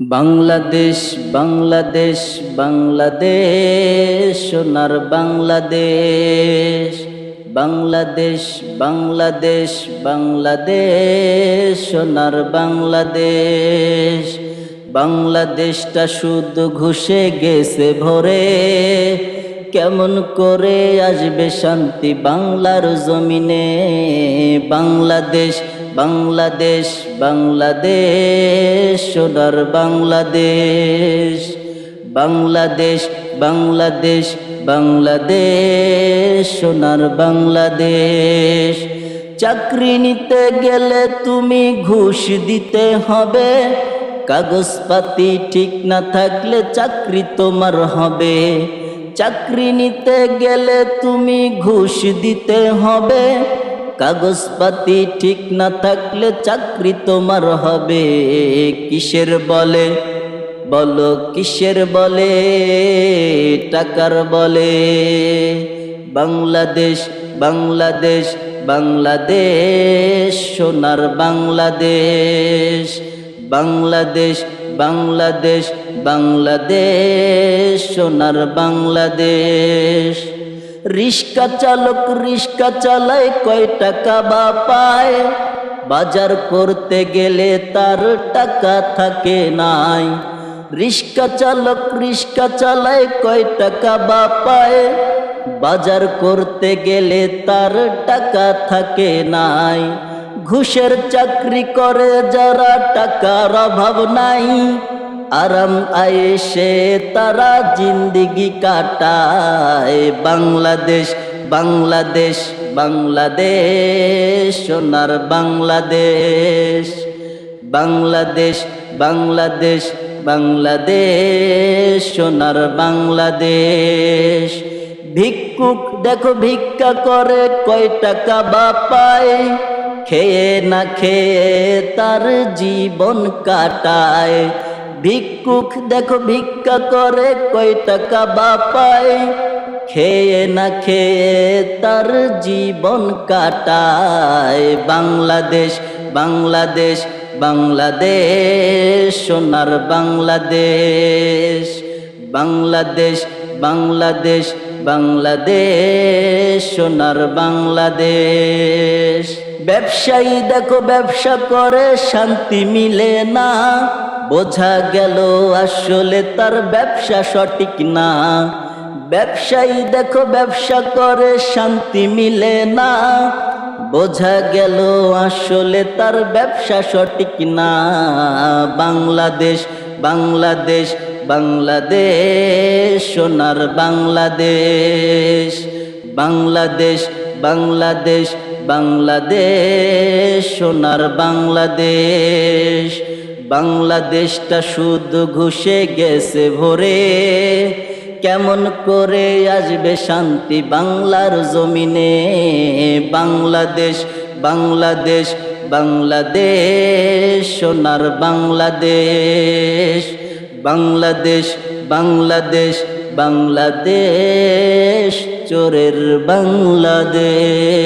বাংলাদেশ বাংলাদেশ বাংলাদেশ সোনার বাংলাদেশ। বাংলাদেশ বাংলাদেশ বাংলাদেশ সোনার বাংলাদেশ। বাংলাদেশটা শুধু ঘুষে গেছে ভরে, কেমন করে আসবে শান্তি বাংলার জমিনে। বাংলাদেশ বাংলাদেশ বাংলাদেশ সোনার বাংলাদেশ। বাংলাদেশ বাংলাদেশ বাংলাদেশ সোনার বাংলাদেশ। চাকরি নিতে গেলে তুমি ঘুষ দিতে হবে, কাগজপাতি ঠিক না থাকলে চাকরি তোমার হবে। চাকরি নিতে গেলে তুমি ঘুষ দিতে হবে, কাগজপাতি ঠিক না থাকলে চাকরি তোমার হবে। কিসের বলে বলো, কিসের বলে? টাকার বলে। বাংলাদেশ বাংলাদেশ বাংলাদেশ সোনার বাংলাদেশ। বাংলাদেশ বাংলাদেশ বাংলাদেশ সোনার বাংলাদেশ। রিক্সা চালক রিক্সা চালায়, কয় টাকা বা পায়? বাজার করতে গেলে তার টাকা থাকে নাই। রিক্সা চালক রিক্সা চালায়, কয় টাকা বা পায়? বাজার করতে গেলে তার টাকা থাকে নাই। ঘুষের চাকরি করে যারা টাকার অভাব নাই, আরাম আয়েশে তারা জিন্দিগি কাটায়। বাংলাদেশ বাংলাদেশ বাংলাদেশ সোনার বাংলাদেশ। বাংলাদেশ বাংলাদেশ বাংলাদেশ সোনার বাংলাদেশ। ভিক্ষুক দেখো ভিক্ষা করে, কয় টাকা বা পায়? খেয়ে না খেয়ে তার জীবন কাটায়। ভিক্ষুক দেখো ভিক্ষা করে, কয় টাকা বা পায়? খেয়ে না খেয়ে তার জীবন কাটায়। বাংলাদেশ বাংলাদেশ বাংলাদেশ সোনার বাংলাদেশ। বাংলাদেশ বাংলাদেশ বাংলাদেশ সোনার বাংলাদেশ। ব্যবসায়ী দেখো ব্যবসা করে, শান্তি মিলে না, বোঝা গেল আসলে তার ব্যবসা সঠিক না। ব্যবসায়ী দেখো ব্যবসা করে, শান্তি মিলে না, বোঝা গেল আসলে তার ব্যবসা সঠিক না। বাংলাদেশ বাংলাদেশ বাংলাদেশ সোনার বাংলাদেশ। বাংলাদেশ বাংলাদেশ বাংলাদেশ সোনার বাংলাদেশ। বাংলাদেশটা শুধু ঘুষে গেছে ভরে, কেমন করে আসবে শান্তি বাংলার জমিনে। বাংলাদেশ বাংলাদেশ বাংলাদেশ সোনার বাংলাদেশ। বাংলাদেশ বাংলাদেশ বাংলাদেশ চোরের বাংলাদেশ।